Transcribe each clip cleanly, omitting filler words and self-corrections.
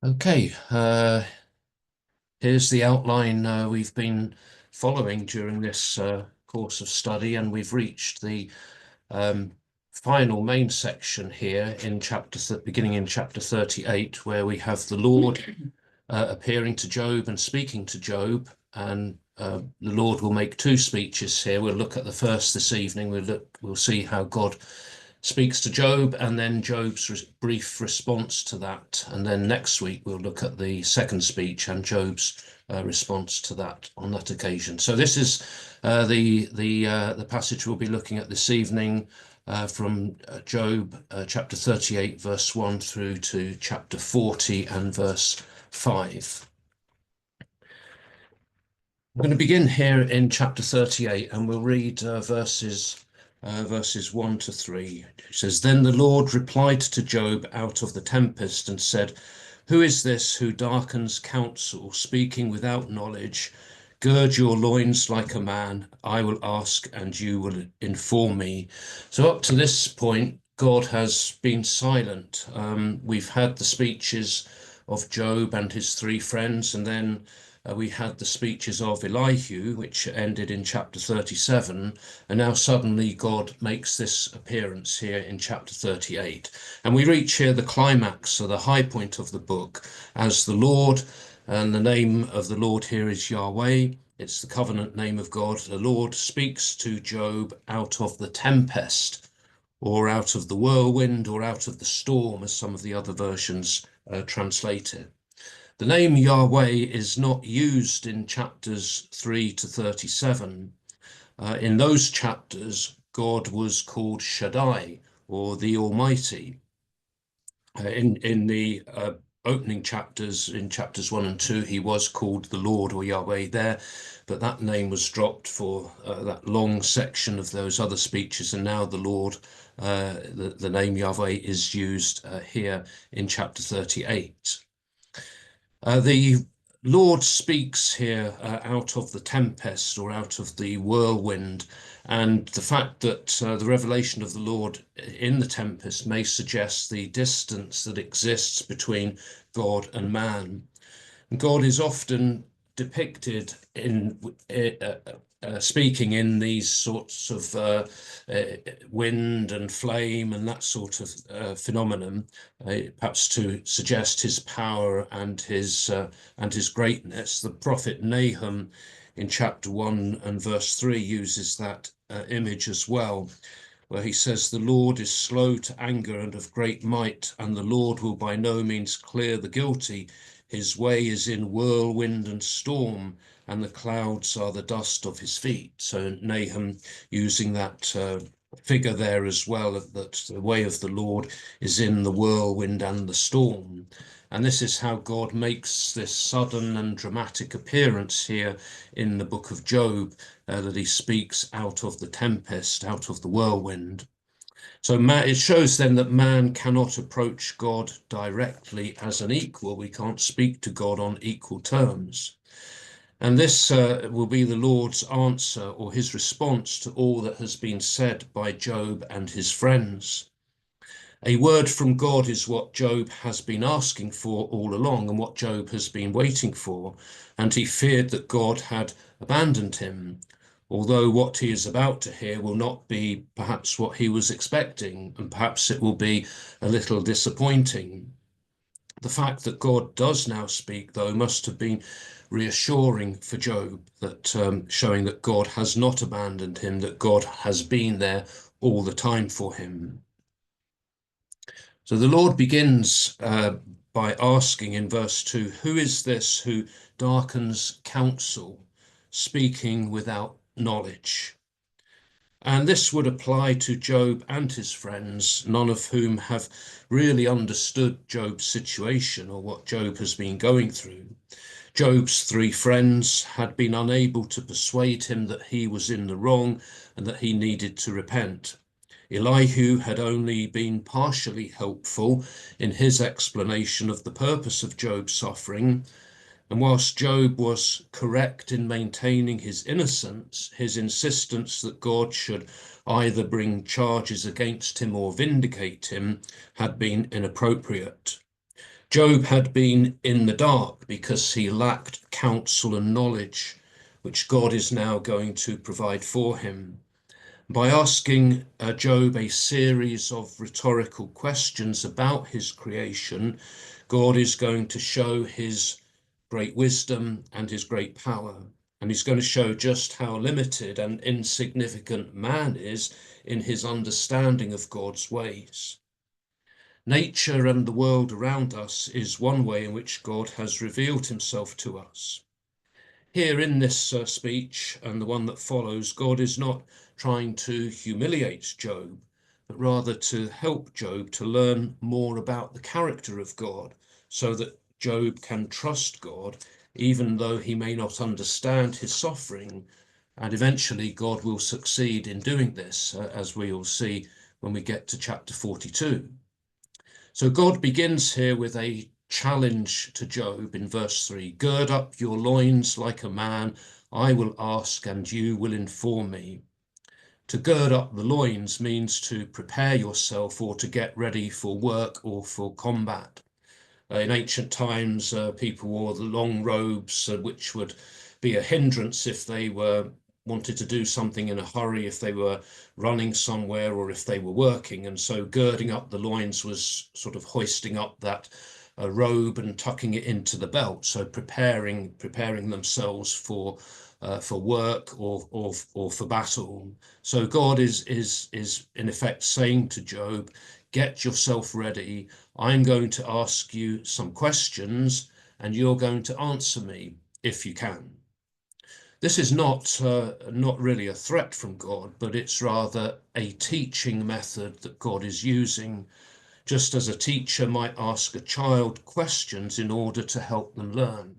Okay, here's the outline we've been following during this course of study, and we've reached the um, final main section here in beginning in chapter 38, where we have the Lord appearing to Job and speaking to Job, and the Lord will make two speeches here. We'll look at the first this evening. We'll see how God speaks to Job and then Job's brief response to that. And then next week we'll look at the second speech and Job's response to that on that occasion. So this is the passage we'll be looking at this evening from Job chapter 38 verse 1 through to chapter 40 and verse 5. I'm going to begin here in chapter 38 and we'll read verses 1 to 3. It says, "Then the Lord replied to Job out of the tempest and said, 'Who is this who darkens counsel, speaking without knowledge? Gird your loins like a man. I will ask and you will inform me.'" So up to this point, God has been silent. We've had the speeches of Job and his three friends, and then we had the speeches of Elihu, which ended in chapter 37, and now suddenly God makes this appearance here in chapter 38. And we reach here the climax, or the high point of the book, as the Lord, and the name of the Lord here is Yahweh. It's the covenant name of God. The Lord speaks to Job out of the tempest, or out of the whirlwind, or out of the storm, as some of the other versions translate it. The name Yahweh is not used in chapters 3 to 37. In those chapters, God was called Shaddai, or the Almighty. In the opening chapters, in chapters 1 and 2, he was called the Lord, or Yahweh there, but that name was dropped for that long section of those other speeches, and now the Lord, the name Yahweh is used here in chapter 38. The Lord speaks here out of the tempest, or out of the whirlwind, and the fact that the revelation of the Lord in the tempest may suggest the distance that exists between God and man. God is often depicted in speaking in these sorts of wind and flame and that sort of phenomenon, perhaps to suggest his power and his greatness. The prophet Nahum in chapter 1 and verse 3 uses that image as well, where he says, "The Lord is slow to anger and of great might, and the Lord will by no means clear the guilty. His way is in whirlwind and storm, and the clouds are the dust of his feet." So Nahum using that figure there as well, that the way of the Lord is in the whirlwind and the storm. And this is how God makes this sudden and dramatic appearance here in the book of Job, that he speaks out of the tempest, out of the whirlwind. So it shows then that man cannot approach God directly as an equal. We can't speak to God on equal terms. And this will be the Lord's answer, or his response to all that has been said by Job and his friends. A word from God is what Job has been asking for all along, and what Job has been waiting for, and he feared that God had abandoned him, although what he is about to hear will not be perhaps what he was expecting, and perhaps it will be a little disappointing. The fact that God does now speak, though, must have been reassuring for Job, that showing that God has not abandoned him, that God has been there all the time for him. So the Lord begins by asking in verse 2, "Who is this who darkens counsel, speaking without knowledge?" And this would apply to Job and his friends, none of whom have really understood Job's situation or what Job has been going through. Job's three friends had been unable to persuade him that he was in the wrong and that he needed to repent. Elihu had only been partially helpful in his explanation of the purpose of Job's suffering, and whilst Job was correct in maintaining his innocence, his insistence that God should either bring charges against him or vindicate him had been inappropriate. Job had been in the dark because he lacked counsel and knowledge, which God is now going to provide for him. By asking Job a series of rhetorical questions about his creation, God is going to show his great wisdom and his great power. And he's going to show just how limited and insignificant man is in his understanding of God's ways. Nature and the world around us is one way in which God has revealed himself to us. Here in this speech and the one that follows, God is not trying to humiliate Job, but rather to help Job to learn more about the character of God so that Job can trust God, even though he may not understand his suffering. And eventually God will succeed in doing this, as we will see when we get to chapter 42. So God begins here with a challenge to Job in verse 3. Gird up your loins like a man, I will ask and you will inform me. To gird up the loins means to prepare yourself or to get ready for work or for combat. In ancient times, people wore the long robes, which would be a hindrance if they wanted to do something in a hurry, if they were running somewhere or if they were working. And so girding up the loins was sort of hoisting up that robe and tucking it into the belt. So preparing themselves for work or for battle. So God is in effect saying to Job, get yourself ready. I'm going to ask you some questions and you're going to answer me if you can. This is not really a threat from God, but it's rather a teaching method that God is using, just as a teacher might ask a child questions in order to help them learn.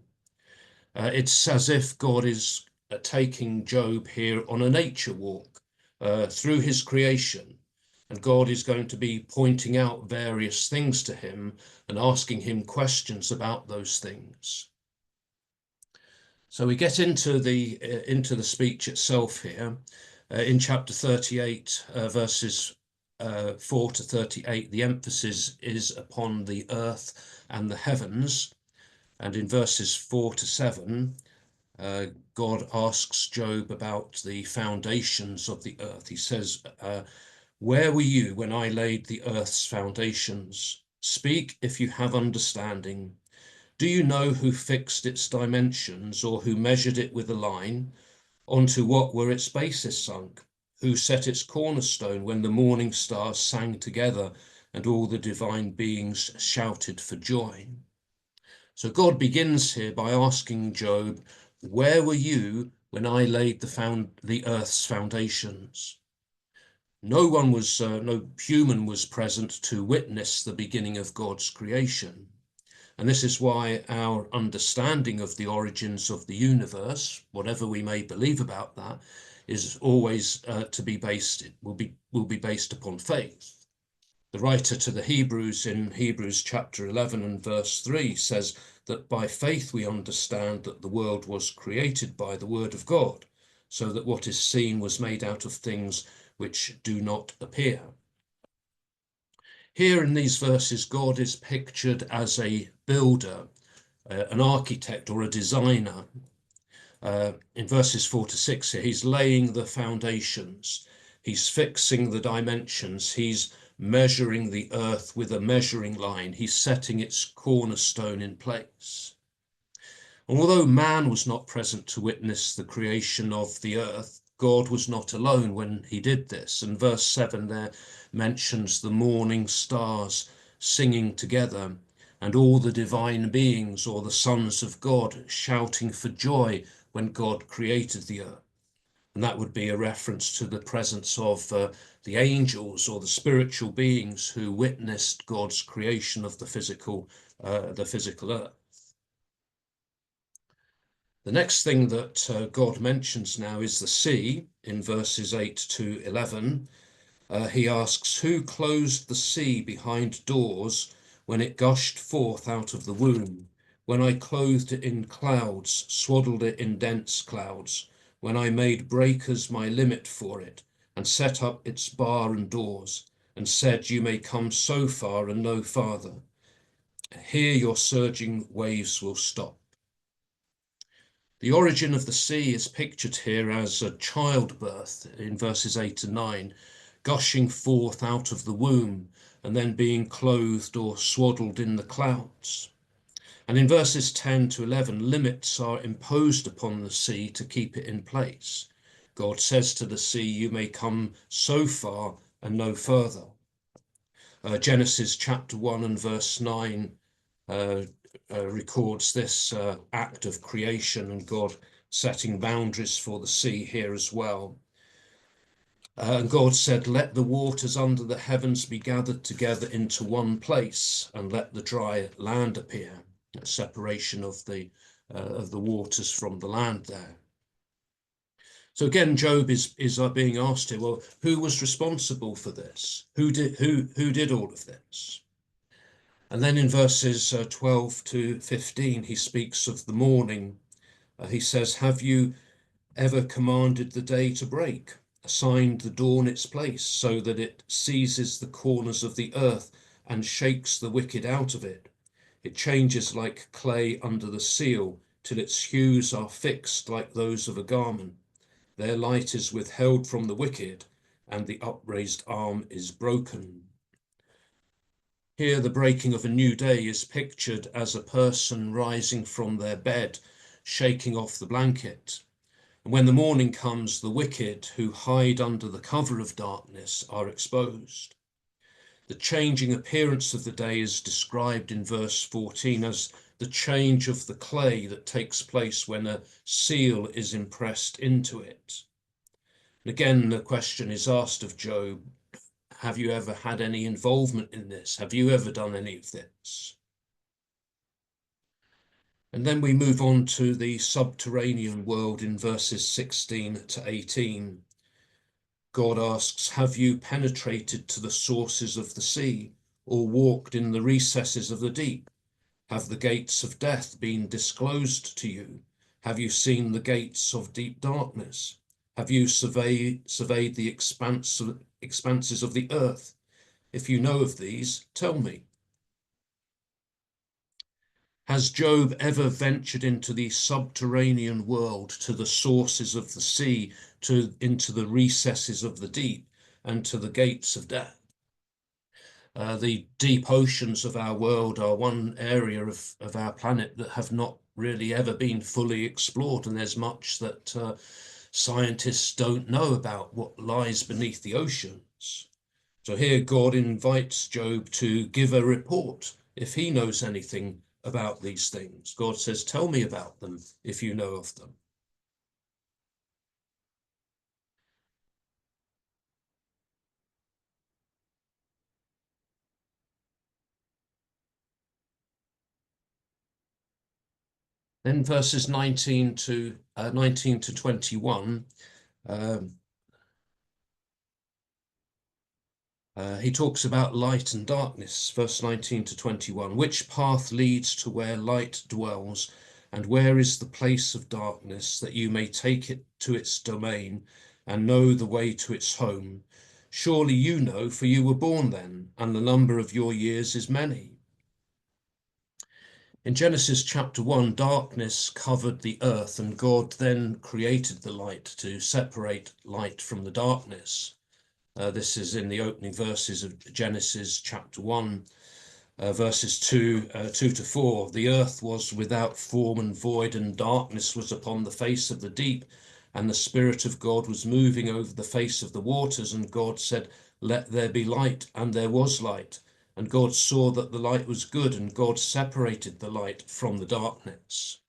It's as if God is taking Job here on a nature walk through his creation. And God is going to be pointing out various things to him and asking him questions about those things. So we get into the speech itself here. In chapter 38, verses 4 to 38, the emphasis is upon the earth and the heavens. And in verses 4 to 7, God asks Job about the foundations of the earth. He says, where were you when I laid the earth's foundations? Speak if you have understanding. Do you know who fixed its dimensions or who measured it with a line? Onto what were its bases sunk? Who set its cornerstone when the morning stars sang together and all the divine beings shouted for joy? So God begins here by asking Job, where were you when I laid the earth's foundations? No human was present to witness the beginning of God's creation. And this is why our understanding of the origins of the universe, whatever we may believe about that, is always will be based upon faith. The writer to the Hebrews in Hebrews chapter 11 and verse 3 says that by faith we understand that the world was created by the word of God, so that what is seen was made out of things which do not appear. Here in these verses, God is pictured as a builder, an architect or a designer. In verses 4 to 6 here, he's laying the foundations, he's fixing the dimensions, he's measuring the earth with a measuring line, he's setting its cornerstone in place. Although man was not present to witness the creation of the earth, God was not alone when he did this. And verse 7 there mentions the morning stars singing together and all the divine beings or the sons of God shouting for joy when God created the earth. And that would be a reference to the presence of the angels or the spiritual beings who witnessed God's creation of the physical earth. The next thing that God mentions now is the sea in verses 8 to 11. He asks, who closed the sea behind doors when it gushed forth out of the womb? When I clothed it in clouds, swaddled it in dense clouds, when I made breakers my limit for it, and set up its bar and doors, and said, you may come so far and no farther. Here your surging waves will stop. The origin of the sea is pictured here as a childbirth in verses 8 and 9, gushing forth out of the womb and then being clothed or swaddled in the clouds. And in verses 10 to 11, limits are imposed upon the sea to keep it in place. God says to the sea, you may come so far and no further. Genesis chapter 1 and verse 9 records this act of creation and God setting boundaries for the sea here as well. And God said, let the waters under the heavens be gathered together into one place, and let the dry land appear. A separation of the waters from the land there. So again, Job is being asked here, well, who was responsible for this? Who did all of this? And then in verses 12 to 15, he speaks of the morning. He says, have you ever commanded the day to break, assigned the dawn its place, so that it seizes the corners of the earth and shakes the wicked out of it? It changes like clay under the seal, till its hues are fixed like those of a garment. Their light is withheld from the wicked, and the upraised arm is broken. Here, the breaking of a new day is pictured as a person rising from their bed, shaking off the blanket. And when the morning comes, the wicked who hide under the cover of darkness are exposed. The changing appearance of the day is described in verse 14 as the change of the clay that takes place when a seal is impressed into it. And again, the question is asked of Job, have you ever had any involvement in this? Have you ever done any of this? And then we move on to the subterranean world in verses 16 to 18. God asks, have you penetrated to the sources of the sea, or walked in the recesses of the deep? Have the gates of death been disclosed to you? Have you seen the gates of deep darkness? Have you surveyed the expanses of the earth? If you know of these, tell me. Has Job ever ventured into the subterranean world, to the sources of the sea, into the recesses of the deep, and to the gates of death? The deep oceans of our world are one area of our planet that have not really ever been fully explored, and there's much that scientists don't know about what lies beneath the oceans. So here God invites Job to give a report if he knows anything about these things. God says, tell me about them if you know of them. Then verses 19 to 21, he talks about light and darkness, verse 19 to 21. Which path leads to where light dwells, and where is the place of darkness, that you may take it to its domain and know the way to its home? Surely you know, for you were born then, and the number of your years is many. In Genesis chapter 1, darkness covered the earth, and God then created the light to separate light from the darkness. This is in the opening verses of Genesis chapter 1, verses 2 to 4. The earth was without form and void, and darkness was upon the face of the deep, and the Spirit of God was moving over the face of the waters. And God said, let there be light, and there was light. And God saw that the light was good, and God separated the light from the darkness.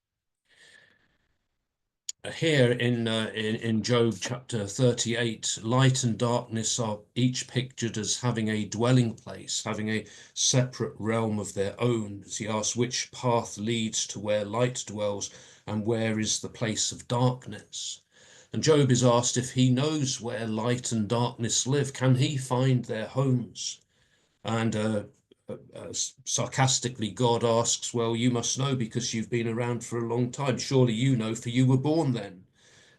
Here in Job chapter 38, light and darkness are each pictured as having a dwelling place, having a separate realm of their own. As he asks, which path leads to where light dwells, and where is the place of darkness? And Job is asked if he knows where light and darkness live. Can he find their homes? And sarcastically, God asks, well, you must know because you've been around for a long time. Surely you know, for you were born then,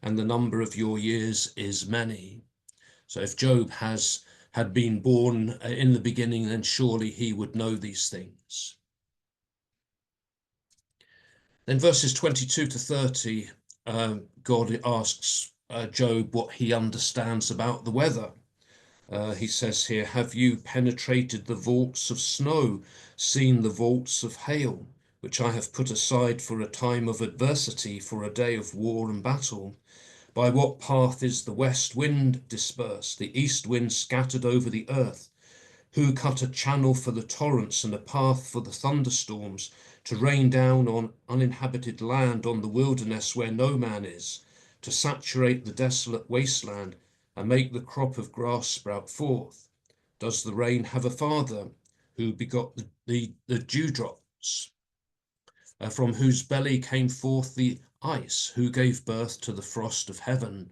and the number of your years is many. So if Job had been born in the beginning, then surely he would know these things. Then verses 22 to 30, God asks Job what he understands about the weather. He says here, have you penetrated the vaults of snow, seen the vaults of hail, which I have put aside for a time of adversity, for a day of war and battle? By what path is the west wind dispersed, the east wind scattered over the earth? Who cut a channel for the torrents and a path for the thunderstorms, to rain down on uninhabited land, on the wilderness where no man is, to saturate the desolate wasteland and make the crop of grass sprout forth? Does the rain have a father, who begot the dewdrops, from whose belly came forth the ice, who gave birth to the frost of heaven?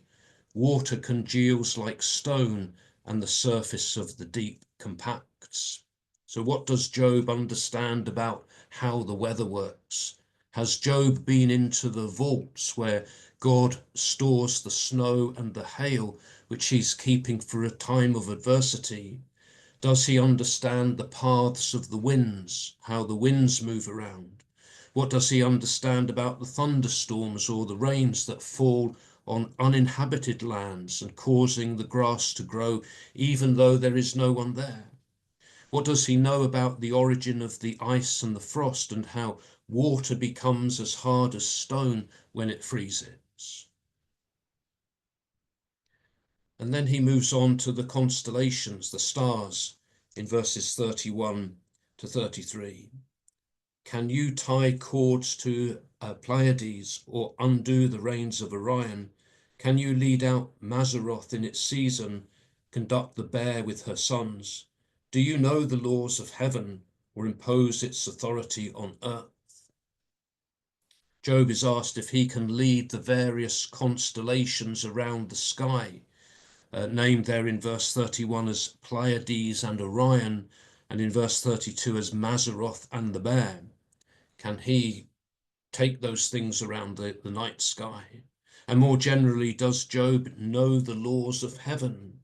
Water congeals like stone, and the surface of the deep compacts. So what does Job understand about how the weather works? Has Job been into the vaults where God stores the snow and the hail, which he's keeping for a time of adversity? Does he understand the paths of the winds, how the winds move around? What does he understand about the thunderstorms or the rains that fall on uninhabited lands and causing the grass to grow even though there is no one there? What does he know about the origin of the ice and the frost, and how water becomes as hard as stone when it freezes? And then he moves on to the constellations, the stars, in verses 31 to 33. Can you tie cords to Pleiades, or undo the reins of Orion? Can you lead out Mazzaroth in its season, conduct the Bear with her sons? Do you know the laws of heaven, or impose its authority on earth? Job is asked if he can lead the various constellations around the sky, named there in verse 31 as Pleiades and Orion, and in verse 32 as Mazzaroth and the Bear. Can he take those things around the night sky? And more generally, does Job know the laws of heaven?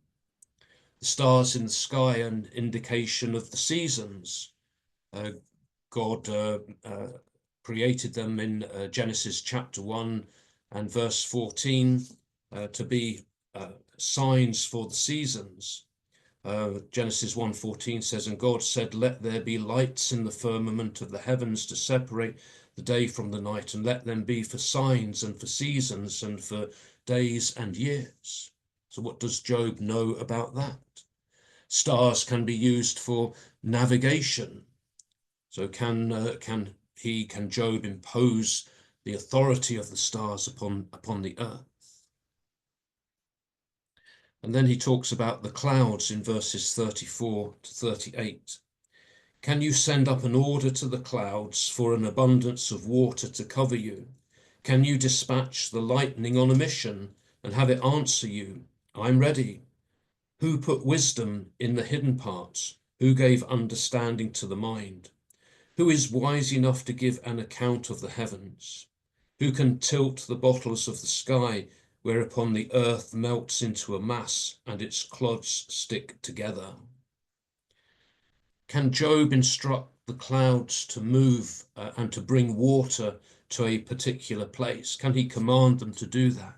The stars in the sky, an indication of the seasons. Uh, God created them in Genesis chapter 1 and verse 14 to be signs for the seasons. Genesis 1:14 says, and God said, let there be lights in the firmament of the heavens to separate the day from the night, and let them be for signs and for seasons and for days and years. So what does Job know about that? Stars can be used for navigation. So can Job impose the authority of the stars upon the earth? And then he talks about the clouds in verses 34 to 38. Can you send up an order to the clouds for an abundance of water to cover you? Can you dispatch the lightning on a mission and have it answer you? I'm ready. Who put wisdom in the hidden parts? Who gave understanding to the mind? Who is wise enough to give an account of the heavens? Who can tilt the bottles of the sky, whereupon the earth melts into a mass and its clods stick together? Can Job instruct the clouds to move and to bring water to a particular place? Can he command them to do that?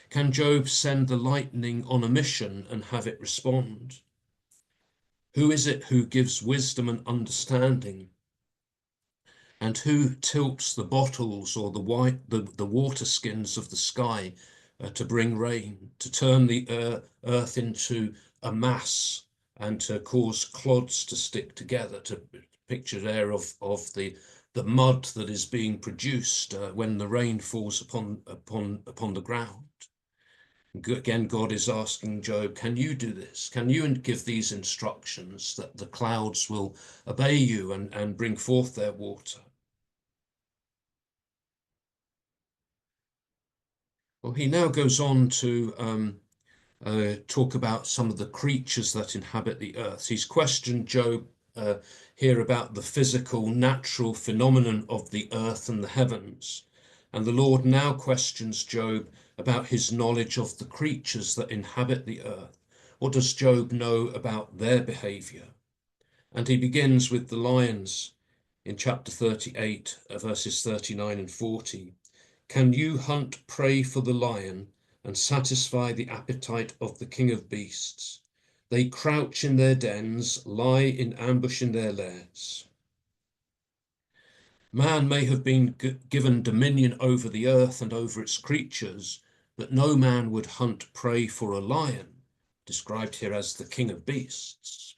Can Job send the lightning on a mission and have it respond? Who is it who gives wisdom and understanding? And who tilts the bottles or the water skins of the sky to bring rain, to turn the earth into a mass and to cause clods to stick together, to picture there of the mud that is being produced when the rain falls upon the ground. Again, God is asking Job, can you do this? Can you give these instructions that the clouds will obey you and bring forth their water? Well, he now goes on to talk about some of the creatures that inhabit the earth. He's questioned Job here about the physical, natural phenomenon of the earth and the heavens. And the Lord now questions Job about his knowledge of the creatures that inhabit the earth. What does Job know about their behavior? And he begins with the lions in chapter 38, verses 39 and 40. Can you hunt prey for the lion and satisfy the appetite of the king of beasts? They crouch in their dens, lie in ambush in their lairs. Man may have been given dominion over the earth and over its creatures, but no man would hunt prey for a lion, described here as the king of beasts.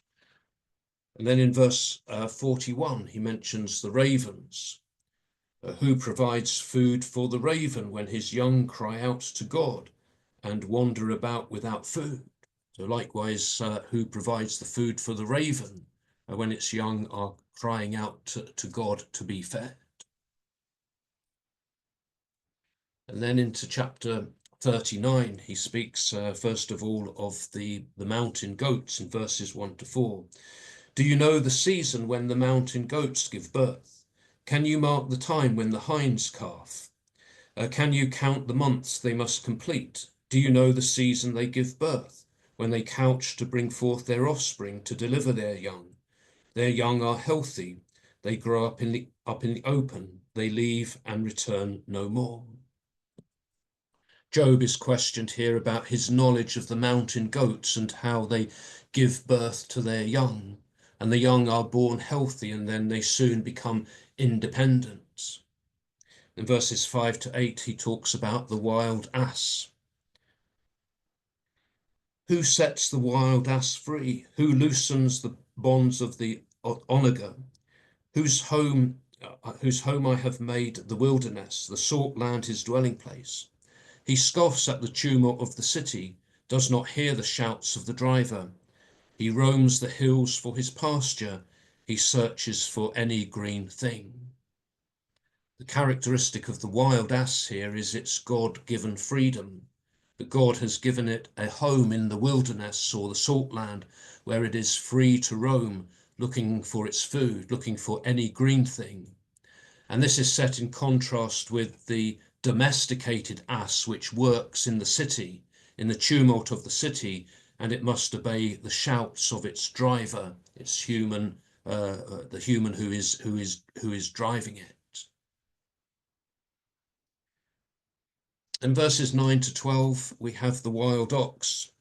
And then in verse 41, he mentions the ravens. Who provides food for the raven when his young cry out to God and wander about without food? So likewise, who provides the food for the raven when its young are crying out to God to be fed? And then into chapter 39, he speaks first of all of the mountain goats in verses 1 to 4. Do you know the season when the mountain goats give birth? Can you mark the time when the hinds calf? Can you count the months they must complete? Do you know the season they give birth, when they couch to bring forth their offspring to deliver their young? Their young are healthy. They grow up in the open. They leave and return no more. Job is questioned here about his knowledge of the mountain goats and how they give birth to their young. And the young are born healthy and then they soon become independent. In verses 5 to 8, he talks about the wild ass. Who sets the wild ass free? Who loosens the bonds of the onager? Whose home I have made the wilderness, the salt land his dwelling place. He scoffs at the tumult of the city, does not hear the shouts of the driver. He roams the hills for his pasture. He searches for any green thing. The characteristic of the wild ass here is its God-given freedom. That God has given it a home in the wilderness or the salt land where it is free to roam, looking for its food, looking for any green thing. And this is set in contrast with the domesticated ass, which works in the city, in the tumult of the city, and it must obey the shouts of its driver, its human, the human who is driving it. In verses 9 to 12, we have the wild ox.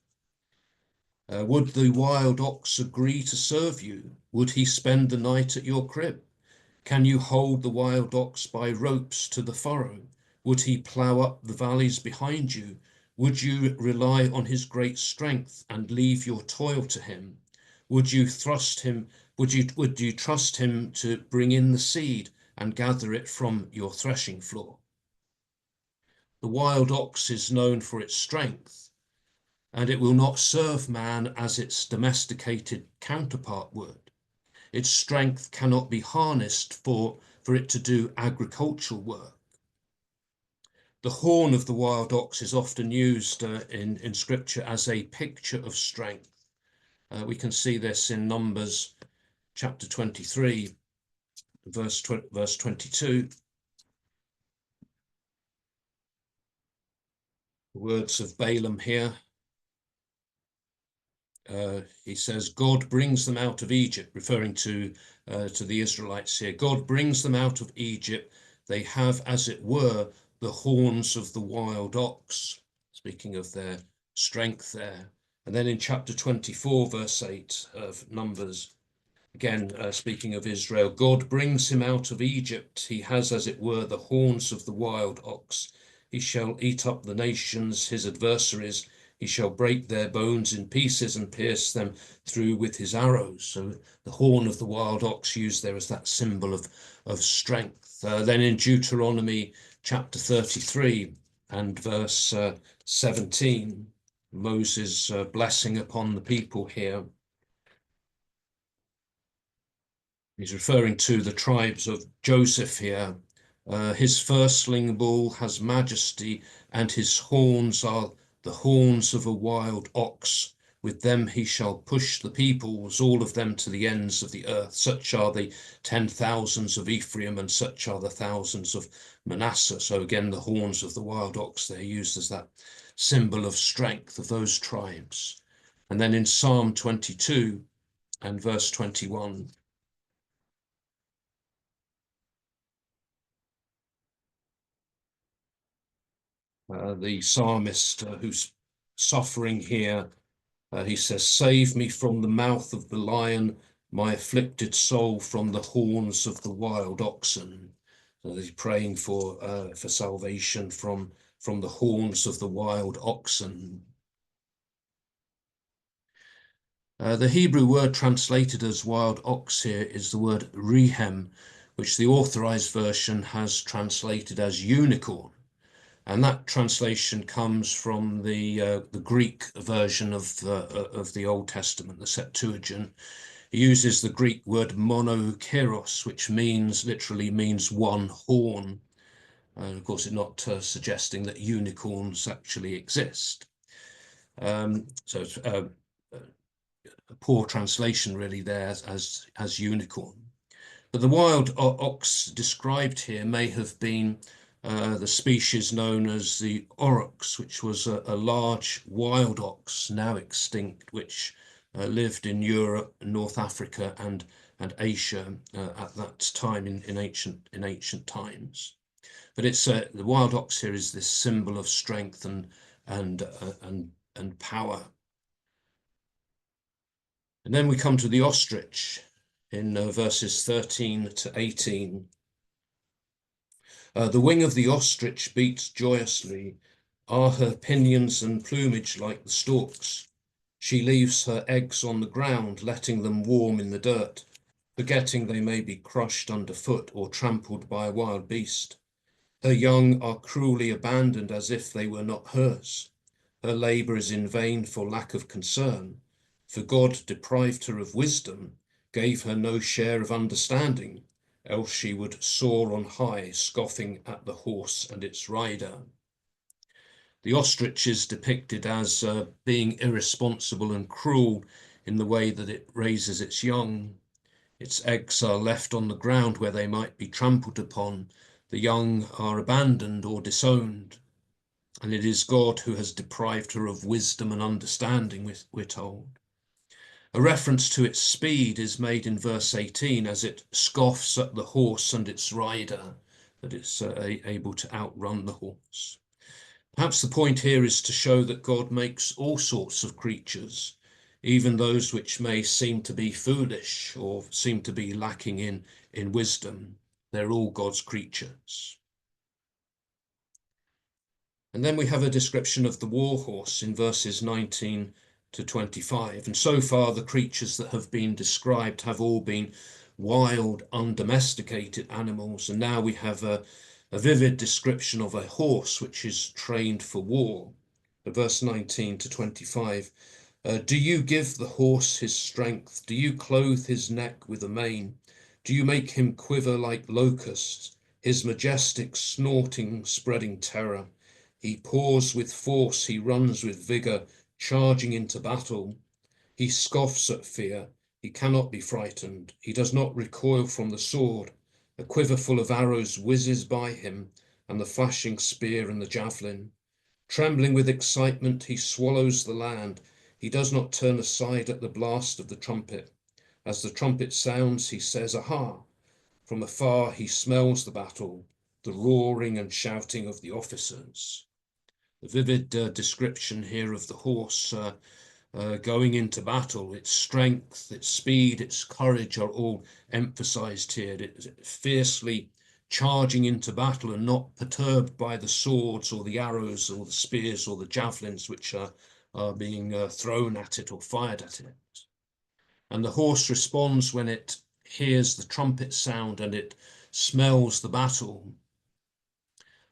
Would the wild ox agree to serve you? Would he spend the night at your crib? Can you hold the wild ox by ropes to the furrow? Would he plough up the valleys behind you? Would you rely on his great strength and leave your toil to him? Would you trust him to bring in the seed and gather it from your threshing floor? The wild ox is known for its strength, and it will not serve man as its domesticated counterpart would. Its strength cannot be harnessed for it to do agricultural work. The horn of the wild ox is often used in scripture as a picture of strength. We can see this in Numbers chapter 23, verse 22. The words of Balaam here. He says, God brings them out of Egypt, referring to the Israelites here. God brings them out of Egypt. They have, as it were, the horns of the wild ox, speaking of their strength there. And then in chapter 24, verse 8 of Numbers, again, speaking of Israel, God brings him out of Egypt. He has, as it were, the horns of the wild ox. He shall eat up the nations, his adversaries. He shall break their bones in pieces and pierce them through with his arrows. So the horn of the wild ox used there as that symbol of strength. Then in Deuteronomy chapter 33 and verse 17, Moses' blessing upon the people here. He's referring to the tribes of Joseph here. His firstling bull has majesty, and his horns are the horns of a wild ox. With them he shall push the peoples, all of them to the ends of the earth. Such are the 10,000s of Ephraim, and such are the thousands of Manasseh. So again, the horns of the wild ox, they're used as that symbol of strength of those tribes. And then in Psalm 22 and verse 21, The psalmist who's suffering here, he says, "Save me from the mouth of the lion, my afflicted soul from the horns of the wild oxen." So he's praying for salvation from the horns of the wild oxen. The Hebrew word translated as wild ox here is the word rehem, which the Authorized Version has translated as unicorn. And that translation comes from the Greek version of the Old Testament, the Septuagint. He uses the Greek word monokeros, which literally means one horn. And of course, it's not suggesting that unicorns actually exist. So it's a poor translation really there as unicorn. But the wild ox described here may have been the species known as the aurochs, which was a large wild ox, now extinct, which lived in Europe, North Africa, and Asia at that time in ancient times. But it's the wild ox here is this symbol of strength and power. And then we come to the ostrich in verses 13 to 18. The wing of the ostrich beats joyously. Are her pinions and plumage like the stork's? She leaves her eggs on the ground, letting them warm in the dirt, forgetting they may be crushed underfoot or trampled by a wild beast. Her young are cruelly abandoned as if they were not hers. Her labor is in vain for lack of concern, for God deprived her of wisdom, gave her no share of understanding, else she would soar on high, scoffing at the horse and its rider. The ostrich is depicted as being irresponsible and cruel in the way that it raises its young. Its eggs are left on the ground where they might be trampled upon. The young are abandoned or disowned. And it is God who has deprived her of wisdom and understanding, we're told. A reference to its speed is made in verse 18 as it scoffs at the horse and its rider, that it's able to outrun the horse. Perhaps the point here is to show that God makes all sorts of creatures, even those which may seem to be foolish or seem to be lacking in wisdom. They're all God's creatures. And then we have a description of the war horse in verses 19 to 25. And so far, the creatures that have been described have all been wild, undomesticated animals. And now we have a vivid description of a horse which is trained for war. Verse 19 to 25. Do you give the horse his strength? Do you clothe his neck with a mane? Do you make him quiver like locusts, his majestic snorting spreading terror? He paws with force, he runs with vigor, charging into battle. He scoffs at fear, he cannot be frightened. He does not recoil from the sword. A quiver full of arrows whizzes by him, and the flashing spear and the javelin. Trembling with excitement, he swallows the land. He does not turn aside at the blast of the trumpet. As the trumpet sounds, he says, "Aha!" From afar, he smells the battle, the roaring and shouting of the officers. The vivid description here of the horse going into battle, its strength, its speed, its courage are all emphasized here. It's fiercely charging into battle and not perturbed by the swords or the arrows or the spears or the javelins which are being thrown at it or fired at it. And the horse responds when it hears the trumpet sound and it smells the battle.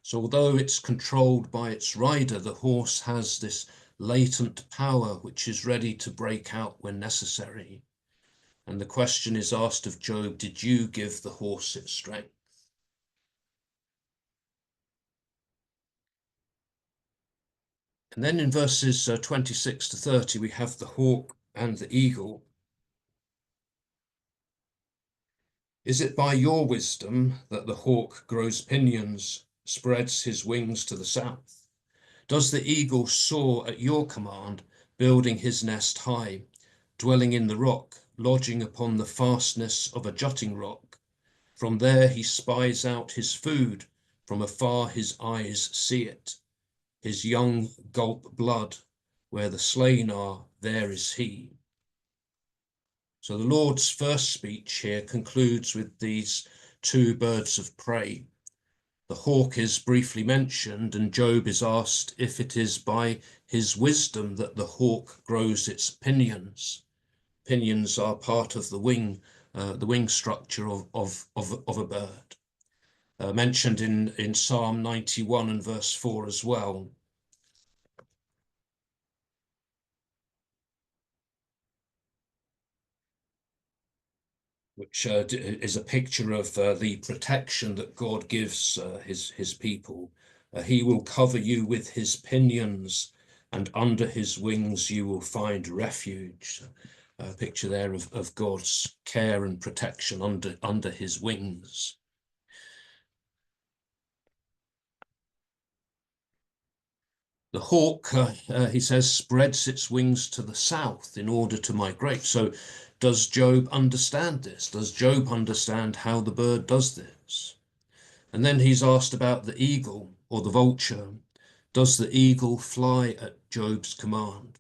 So although it's controlled by its rider, the horse has this latent power which is ready to break out when necessary. And the question is asked of Job, did you give the horse its strength? And then in verses 26 to 30, we have the hawk and the eagle. Is it by your wisdom that the hawk grows pinions, spreads his wings to the south? Does the eagle soar at your command, building his nest high, dwelling in the rock, lodging upon the fastness of a jutting rock? From there he spies out his food, from afar his eyes see it. his young gulp blood. Where the slain are, there is he. So the Lord's first speech here concludes with these two birds of prey. The hawk is briefly mentioned, and Job is asked if it is by his wisdom that the hawk grows its pinions. Pinions are part of the wing structure of a bird, mentioned in Psalm 91 and verse 4 as well. Which is a picture of the protection that God gives his people. He will cover you with his pinions, and under his wings you will find refuge. A picture there of God's care and protection under his wings. The hawk, he says, spreads its wings to the south in order to migrate. So does Job understand this? Does Job understand how the bird does this? And then he's asked about the eagle or the vulture. Does the eagle fly at Job's command?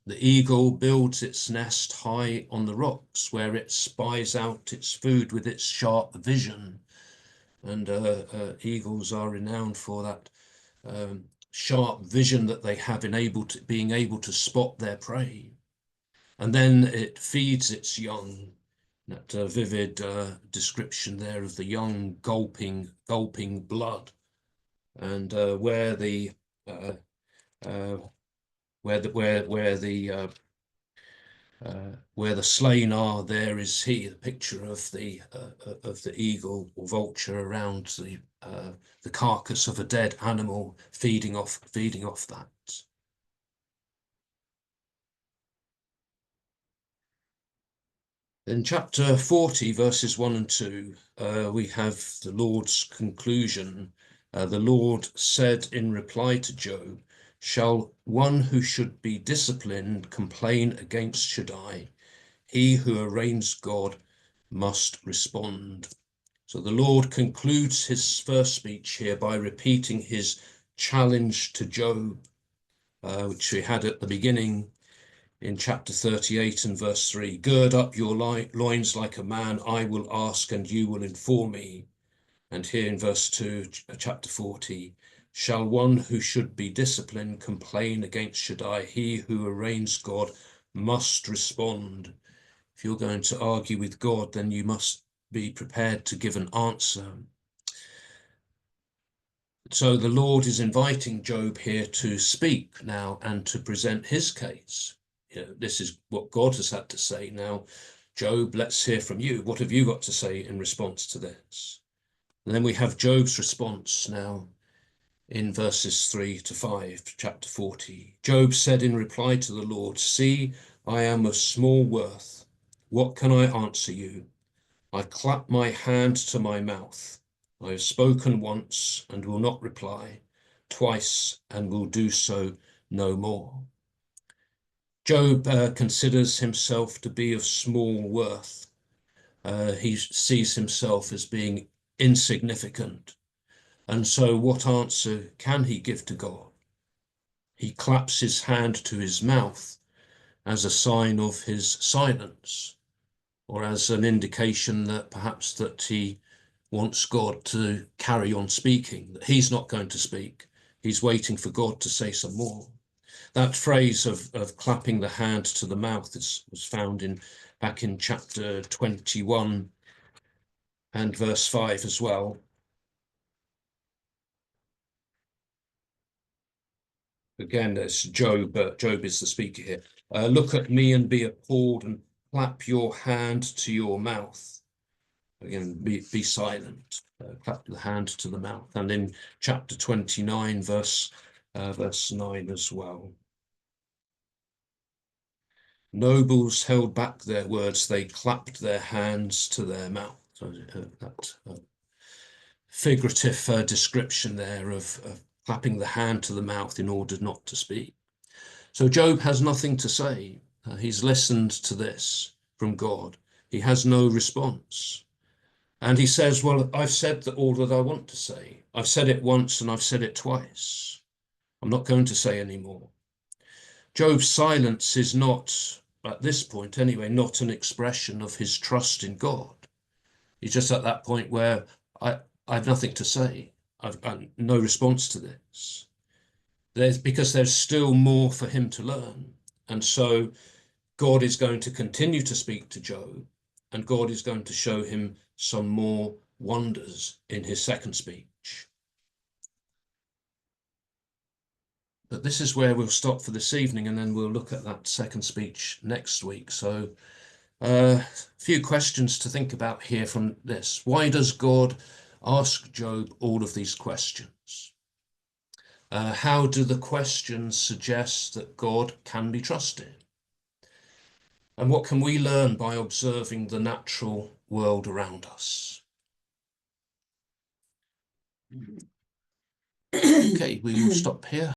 The eagle builds its nest high on the rocks where it spies out its food with its sharp vision. And eagles are renowned for that sharp vision that they have in being able to spot their prey. And then it feeds its young. That vivid description there of the young gulping blood, and where the slain are, there is he. The picture of the eagle or vulture around the carcass of a dead animal, feeding off that. In chapter 40, verses 1 and 2, we have the Lord's conclusion. The Lord said in reply to Job, "Shall one who should be disciplined complain against Shaddai? He who arraigns God must respond." So the Lord concludes his first speech here by repeating his challenge to Job, which we had at the beginning in chapter 38 and verse 3. "Gird up your loins like a man, I will ask and you will inform me." And here in verse 2, chapter 40, "Shall one who should be disciplined complain against Shaddai? He who arraigns God must respond." If you're going to argue with God, then you must be prepared to give an answer. So the Lord is inviting Job here to speak now and to present his case. This is what God has had to say. Now, Job, let's hear from you. What have you got to say in response to this? And then we have Job's response now in verses 3 to 5, chapter 40. Job said in reply to the Lord, "See, I am of small worth. What can I answer you? I clap my hand to my mouth. I have spoken once and will not reply, twice and will do so no more." Job considers himself to be of small worth. He sees himself as being insignificant. And so what answer can he give to God? He claps his hand to his mouth as a sign of his silence, or as an indication that perhaps that he wants God to carry on speaking, that he's not going to speak. He's waiting for God to say some more. That phrase of clapping the hand to the mouth was found back in chapter 21 and verse 5 as well. Again, it's Job. Job is the speaker here. "Look at me and be appalled, and clap your hand to your mouth." Again, be silent. Clap the hand to the mouth. And in chapter 29, verse 9 as well. "Nobles held back their words, they clapped their hands to their mouth." So that figurative description there of clapping the hand to the mouth in order not to speak. So Job has nothing to say. He's listened to this from God. He has no response. And he says, "Well, I've said all that I want to say. I've said it once and I've said it twice." I'm not going to say any more. Job's silence is not, at this point anyway, not an expression of his trust in God. He's just at that point where I have nothing to say. I've no response to this. Because there's still more for him to learn. And so God is going to continue to speak to Job, and God is going to show him some more wonders in his second speech. But this is where we'll stop for this evening, and then we'll look at that second speech next week. So a few questions to think about here from this. Why does God ask Job all of these questions? How do the questions suggest that God can be trusted? And what can we learn by observing the natural world around us? Okay, we will stop here.